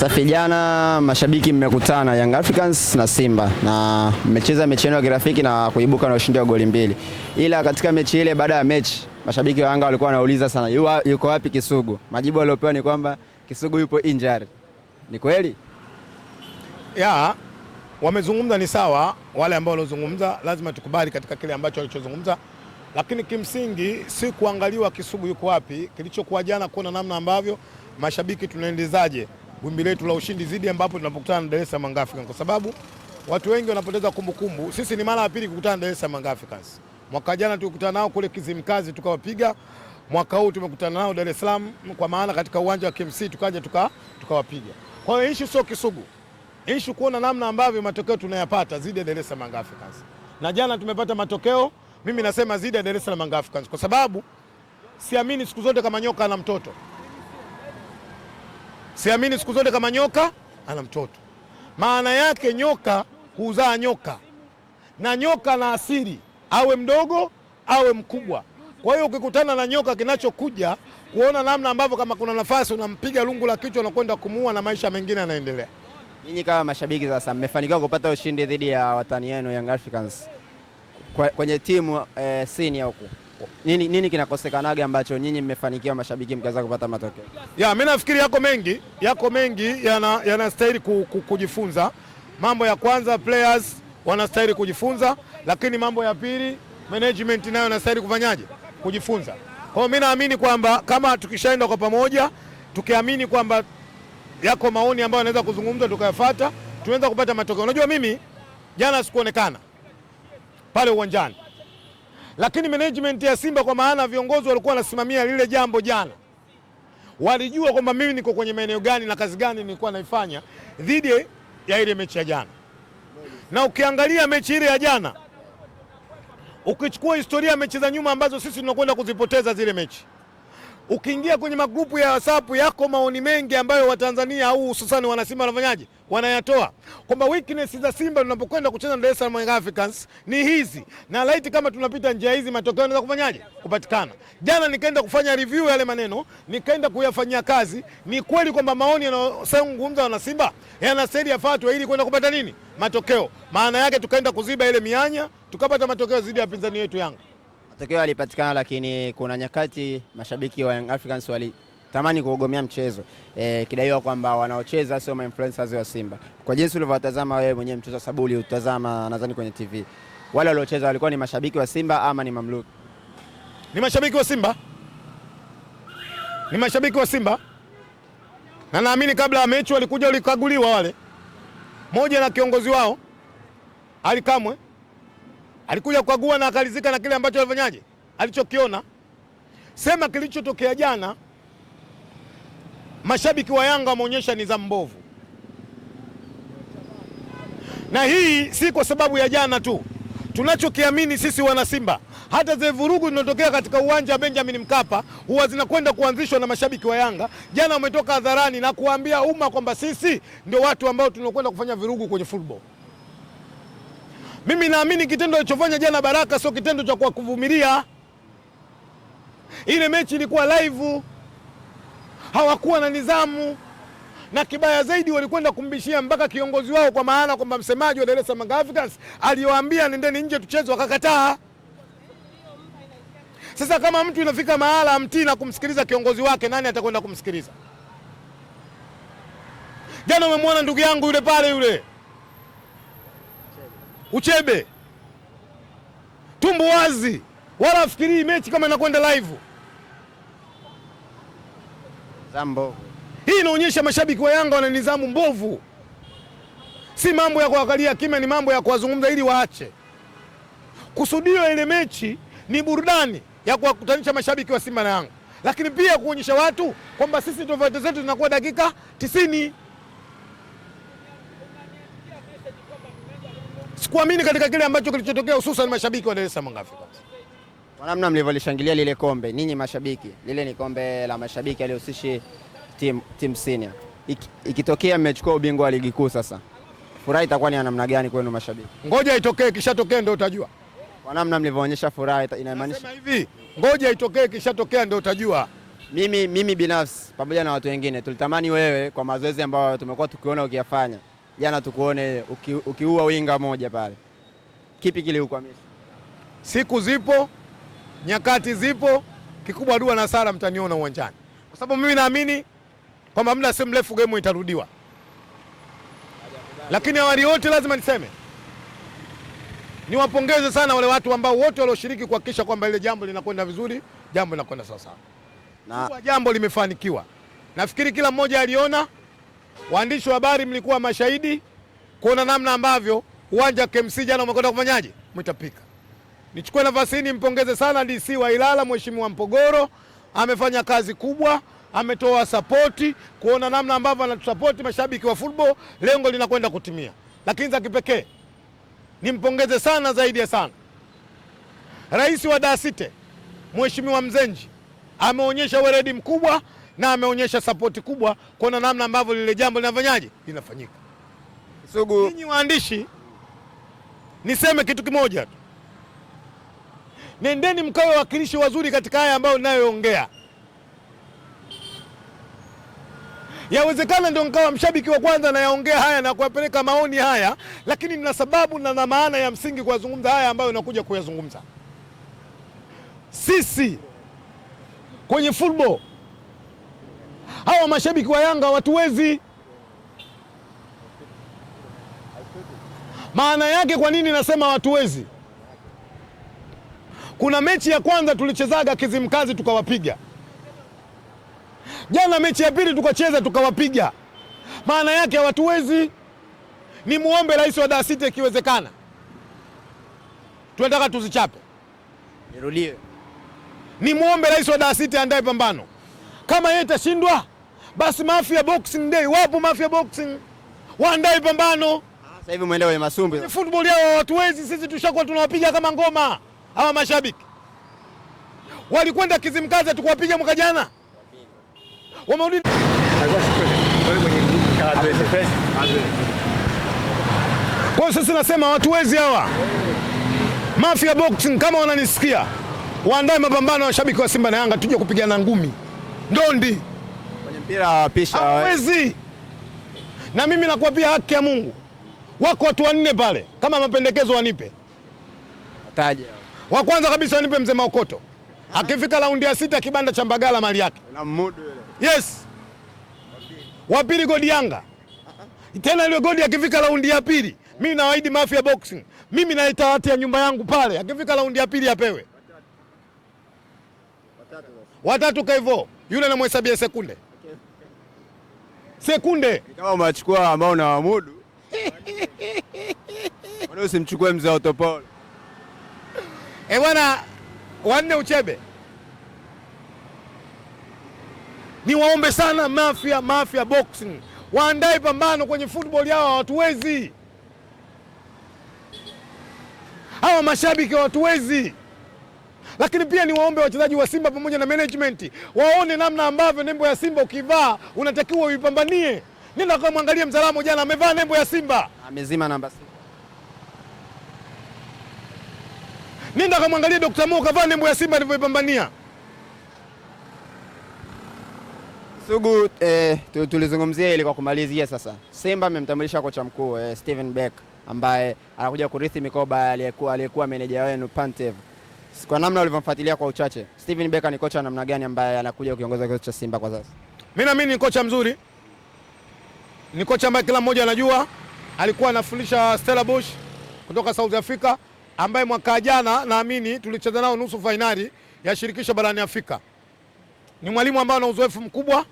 Safi, jana mashabiki mmekutana Young Africans na Simba na mmecheza mechi yenu ya kirafiki na kuibuka na ushindi wa goli 2. Ila katika mechi ile, baada ya mechi, mashabiki wa Yanga walikuwa wanauliza sana, yuko wapi Kisugu? Majibu waliopewa ni kwamba Kisugu yupo injured. Ni kweli? Ya, wamezungumza ni sawa, wale ambao walizungumza lazima tukubali katika kile ambacho walichozungumza, lakini kimsingi si kuangaliwa Kisugu yuko wapi. Kilichokuwa jana kuona namna ambavyo mashabiki tunaendezaje wimbi letu la ushindi zidi ambapo tunapokutana na Dar es Salaam Africans, kwa sababu watu wengi wanapoteza kumbukumbu. Sisi ni mara ya pili kukutana na Dar es Salaam Africans. Mwaka jana tulikutana nao kule Kizimkazi tukawapiga. Mwaka huu tumekutana nao Dar es Salaam, kwa maana katika uwanja wa KMC tukaja tukawapiga. Kwa hiyo issue sio Kisugu. Issue kuona namna ambavyo matokeo tunayapata zidi ya Dar es Salaam Africans. Na jana tumepata matokeo, mimi nasema zidi ya Dar es Salaam Africans, kwa sababu siamini siku zote kama nyoka ana mtoto. Siamini siku zote kama nyoka ana mtoto. Maana yake nyoka huzaa nyoka, na nyoka na asili awe mdogo awe mkubwa. Kwa hiyo ukikutana na nyoka, kinachokuja kuona namna ambavyo kama kuna nafasi unampiga lungu la kichwa na kwenda kumuua na maisha mengine yanaendelea. Ninyi kama mashabiki sasa mmefanikiwa kupata ushindi dhidi ya watani yenu Young Africans kwenye timu senior huko. Nini kinakosekanaga ambacho nyinyi mmefanikiwa mashabiki mkaweza kupata matokeo? Mimi nafikiri yako mengi yanastahili kujifunza. Mambo ya kwanza, players wanastahili kujifunza, lakini mambo ya pili, management nayo inastahili kufanyaje? Kujifunza. Kwa hiyo mimi naamini kwamba kama tukishaenda kwa pamoja, tukiamini kwamba yako maoni ambayo yanaweza kuzungumza tukayafuata, tunaweza kupata matokeo. Unajua mimi jana sikuonekana pale uwanjani, lakini management ya Simba, kwa maana viongozi walikuwa wanasimamia lile jambo jana, walijua kwamba mimi niko kwenye maeneo gani na kazi gani nilikuwa naifanya dhidi ya ile mechi ya jana. Na ukiangalia mechi ile ya jana, ukichukua historia ya mechi za nyuma ambazo sisi tunakwenda kuzipoteza zile mechi, ukiingia kwenye magrupu ya WhatsApp yako maoni mengi ambayo Watanzania au hususani wana Simba wanafanyaje? Wanayatoa kwamba weakness za Simba tunapokwenda kucheza na Dar es Salaam Africans ni hizi, na laiti kama tunapita njia hizi matokeo yanaweza kufanyaje? Kupatikana. Jana nikaenda kufanya review yale maneno, nikaenda kuyafanyia kazi. Ni kweli kwamba maoni yanayozungumza wana Simba yanastahili yafuatwe ili kwenda kupata nini? Matokeo. Maana yake tukaenda kuziba ile mianya, tukapata matokeo zidi ya pinzani yetu Yanga. Matokeo yalipatikana, lakini kuna nyakati mashabiki wa Young Africans walitamani kuogomea mchezo, kidaiwa kwamba wanaocheza sio ma-influencers wa Simba. Kwa jinsi ulivyotazama wewe mwenyewe mchezo, sababu ulitazama nadhani kwenye TV, wale waliocheza walikuwa ni mashabiki wa Simba ama ni mamluki? Ni mashabiki wa Simba. Ni mashabiki wa Simba. Na naamini kabla ya mechi walikuja walikaguliwa wale. Moja na kiongozi wao Ali Kamwe alikuja kukagua na akalizika na kile ambacho alifanyaje? Alichokiona. Sema kilichotokea jana, mashabiki wa Yanga wameonyesha nidhamu mbovu. Na hii si kwa sababu ya jana tu. Tunachokiamini sisi wana Simba, hata zile vurugu zinatokea katika uwanja wa Benjamin Mkapa huwa zinakwenda kuanzishwa na mashabiki wa Yanga. Jana wametoka hadharani na kuambia umma kwamba sisi ndio watu ambao tunakwenda kufanya vurugu kwenye football. Mimi naamini kitendo alichofanya jana Baraka sio kitendo cha kuvumilia. Ile mechi ilikuwa live, hawakuwa na nidhamu, na kibaya zaidi walikwenda kumbishia mpaka kiongozi wao, kwa maana kwamba msemaji wa Dar es Salaam Africans aliwaambia nendeni nje tucheze, wakakataa. Sasa kama mtu inafika mahala amtii na kumsikiliza kiongozi wake, nani atakwenda kumsikiliza? Jana umemwona ndugu yangu yule pale yule Uchebe, tumbo wazi, wala afikiri mechi kama inakwenda live. Zambo. Hii inaonyesha mashabiki wa Yanga wana nidhamu mbovu. Si mambo ya kuangalia kimya, ni mambo ya kuwazungumza ili waache. Kusudio ile mechi ni burudani ya kuwakutanisha mashabiki wa Simba na Yanga, lakini pia kuonyesha watu kwamba sisi tofauti zetu zinakuwa dakika 90. Sikuamini katika kile ambacho kilichotokea, hususan mashabiki wa Dar es Salaam Africans. Kwa namna mlivyolishangilia lile kombe, ninyi mashabiki, lile ni kombe la mashabiki aliyohusishi team senior. Ikitokea mmechukua ubingwa wa ligi kuu, sasa furaha itakuwa ni namna gani kwenu mashabiki? Ngoja itokee, kishatokea ndio utajua. Kwa namna mlivyoonyesha furaha inamaanisha hivi, ngoja itokee, kishatokea ndio utajua. Mimi binafsi pamoja na watu wengine tulitamani wewe kwa mazoezi ambayo tumekuwa tukiona ukiyafanya. Jana tukuone ukiua winga moja pale. Kipi kiliukwamisha? Siku zipo, nyakati zipo, kikubwa dua na sala mtaniona uwanjani. Kwa sababu mimi naamini kwamba muda si mrefu game itarudiwa. Lakini awali wote lazima niseme, niwapongeze sana wale watu ambao wote walioshiriki kuhakikisha kwamba ile jambo linakwenda vizuri, jambo linakwenda sawa sawa. Na jambo limefanikiwa. Nafikiri kila mmoja aliona, waandishi wa habari mlikuwa mashahidi kuona namna ambavyo uwanja wa KMC jana umekwenda kufanyaje? Mtapika. Nichukue nafasi hii nimpongeze sana DC wa Ilala Mheshimiwa Mpogoro, amefanya kazi kubwa, ametoa sapoti kuona namna ambavyo anatusapoti mashabiki wa football, lengo linakwenda kutimia. Lakini za kipekee nimpongeze sana zaidi ya sana Rais wa Dar City Mheshimiwa Mzenji, ameonyesha weledi mkubwa na ameonyesha sapoti kubwa kuona namna ambavyo lile jambo linafanyaje? Linafanyika. Sugu, ninyi waandishi, niseme kitu kimoja tu. Nendeni mkawe wakilishi wazuri katika haya ambayo ninayoongea. Yawezekana ndio nikawa mshabiki wa kwanza na yaongea haya na kuwapeleka maoni haya, lakini nina sababu na maana ya msingi kuyazungumza haya ambayo nakuja kuyazungumza. Sisi kwenye football, hawa mashabiki wa Yanga watuwezi. Maana yake kwa nini nasema watuwezi? Kuna mechi ya kwanza tulichezaga Kizimkazi tukawapiga. Jana mechi ya pili tukacheza tukawapiga. Maana yake hawatuwezi. Ni muombe Rais wa Dar City ikiwezekana, tunataka tuzichape. Nirudie. Ni muombe Rais wa Dar City andae pambano. Kama yeye itashindwa, basi Mafia Boxing Day, wapo Mafia Boxing, waandae pambano. Sasa hivi muende kwenye masumbi. Football yao hawatuwezi, sisi tushakuwa tunawapiga kama ngoma. Hawa mashabiki walikwenda Kizimkazi tukawapiga mwaka jana. Wamerudi. Kwa sasa nasema watuwezi hawa. Mafia Boxing kama wananisikia, waandae mapambano wa shabiki wa Simba na Yanga tuje kupigana ngumi. Ndondi. Kwenye mpira wapisha. Hawezi. Na mimi nakuapia haki ya Mungu. Wako watu wanne pale. Kama mapendekezo wanipe. Taja. Wa kwanza kabisa wanipe Mzee Maokoto. Akifika raundi ya 6 kibanda cha Mbagala mali yake. Na mudu yule. Yes. Wa pili Godi Yanga. Tena ile Godi akifika raundi ya pili, mimi nawaahidi Mafia Boxing, mimi naita watu ya nyumba yangu pale. Akifika raundi ya pili apewe. Watatu kwa hivyo. Yule namhesabia sekunde. Sekunde. Kama umechukua ambao unawamudu. Mbona usimchukue Mzee Otopolo? Bwana, wanne Uchebe. Ni waombe sana Mafia Boxing waandae pambano kwenye football yao, hawatuwezi. Hawa mashabiki hawatuwezi. Lakini pia ni waombe wachezaji wa Simba pamoja na management waone namna ambavyo nembo ya Simba ukivaa unatakiwa uipambanie. Nenda kumwangalia Mzalamo jana amevaa nembo ya Simba. Amezima namba 6. Nenda kumwangalia Dr. Mo kavaa nembo ya Simba alivyoipambania. Sugu, tulizungumzia ili kwa kumalizia sasa. Simba amemtambulisha kocha mkuu Steven Beck ambaye anakuja kurithi mikoba aliyekuwa meneja wenu Pantev. Kwa namna ulivyomfuatilia kwa uchache, Steven Beck ni kocha namna gani ambaye anakuja kiongoza kikosi cha Simba kwa sasa? Mimi naamini ni kocha mzuri. Ni kocha ambaye kila mmoja anajua. Alikuwa anafundisha Stellenbosch kutoka South Africa, ambaye mwaka jana naamini tulicheza nao nusu finali ya shirikisho barani Afrika. Ni mwalimu ambaye ana uzoefu mkubwa,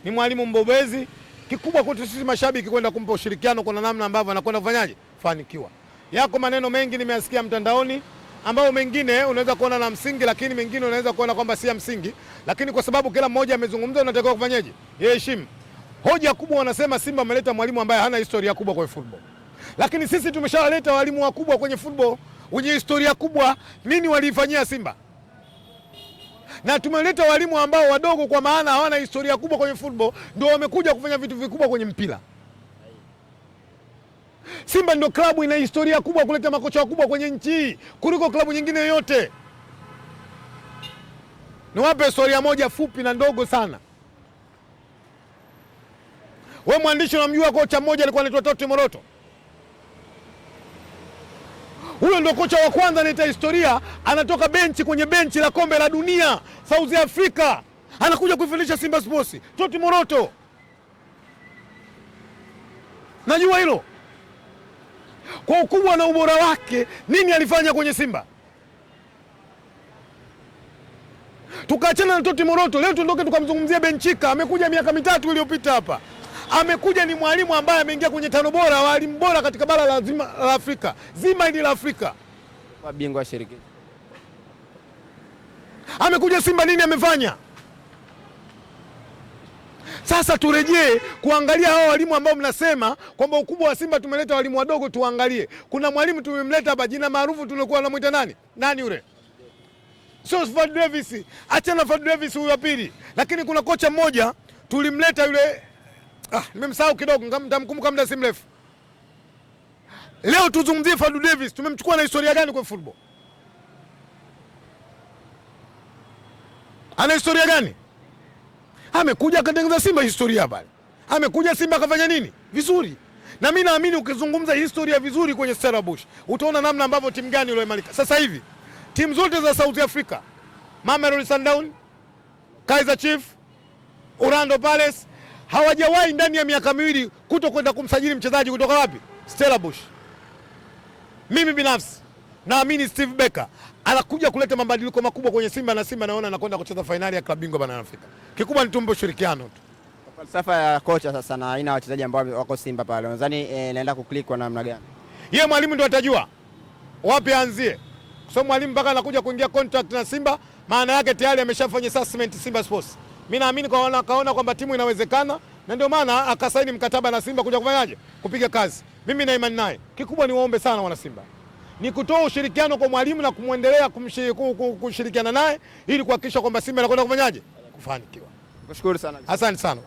ni mwalimu mbobezi. Kikubwa kwetu sisi mashabiki kwenda kumpa ushirikiano kwa namna ambavyo anakwenda kufanyaje? Fanikiwa. Yako maneno mengi nimeyasikia mtandaoni ambao mengine unaweza kuona na msingi, lakini mengine unaweza kuona kwamba si ya msingi, lakini kwa sababu kila mmoja amezungumza unatakiwa kufanyaje? Heshimu. Hoja kubwa wanasema Simba ameleta mwalimu ambaye hana historia kubwa kwenye football. Lakini sisi tumeshaleta walimu wakubwa kwenye football wenye historia kubwa. Nini walifanyia Simba? Na tumeleta walimu ambao wadogo kwa maana hawana historia kubwa kwenye football ndio wamekuja kufanya vitu vikubwa kwenye mpira. Simba ndio klabu ina historia kubwa kuleta makocha wakubwa kwenye nchi kuliko klabu nyingine yoyote. Niwape historia moja fupi na ndogo sana. Wewe mwandishi unamjua kocha mmoja alikuwa anaitwa Toti Moroto? Huyo ndio kocha wa kwanza anaita historia, anatoka benchi kwenye benchi la kombe la dunia South Africa, anakuja kuifundisha Simba Sports. Toti Moroto, najua hilo. Kwa ukubwa na ubora wake, nini alifanya kwenye Simba? Tukaachana na Toti Moroto, leo tuondoke tukamzungumzia Benchika. Amekuja miaka 3 iliyopita hapa. Amekuja ni mwalimu ambaye ameingia kwenye 5 bora walimu bora katika bara la Afrika zima hili la Afrika, kwa bingwa wa shirikisho. Amekuja Simba, nini amefanya? Sasa turejee kuangalia hao walimu ambao mnasema kwamba ukubwa wa Simba tumeleta walimu wadogo. Tuangalie, kuna mwalimu tumemleta hapa, jina maarufu tulikuwa tunamuita nani yule? Sio Fad Davis, achana Fad Davis huyo wa pili, lakini kuna kocha mmoja tulimleta yule, nimemsahau kidogo, nitamkumbuka muda si mrefu. Leo tuzungumzie Fad Davis, tumemchukua na historia gani kwa football? Ana historia gani? Amekuja akatengeneza Simba historia pale. Amekuja Simba akafanya nini? Vizuri. Na mimi naamini ukizungumza historia vizuri kwenye Stellenbosch, utaona namna ambavyo timu gani iliyoimarika. Sasa hivi timu zote za South Africa, Mamelodi Sundowns, Kaizer Chiefs, Orlando Pirates, hawajawahi ndani ya miaka 2 kutokwenda kumsajili mchezaji kutoka wapi? Stellenbosch. Mimi binafsi naamini Steve Barker anakuja kuleta mabadiliko makubwa kwenye Simba, na Simba naona anakwenda kucheza fainali ya klabu bingwa barani Afrika. Kikubwa ni tumbo ushirikiano tu. Falsafa ya kocha sasa na aina ya wachezaji ambao wako Simba pale, nadhani naenda kuklik kwa namna gani? Yeye mwalimu ndio atajua wapi aanzie. Kwa sababu mwalimu mpaka anakuja kuingia contract na Simba, maana yake tayari ameshafanya assessment Simba Sports. Mimi naamini kaona kwamba timu inawezekana, na ndio maana akasaini mkataba na Simba kuja kufanyaje? Kupiga kazi. Mimi na imani naye. Kikubwa ni waombe sana wana Simba, ni kutoa ushirikiano kwa mwalimu na kumwendelea kushirikiana naye ili kuhakikisha kwamba Simba inakwenda kufanyaje? Kufanikiwa. Nikushukuru sana. Asante sana.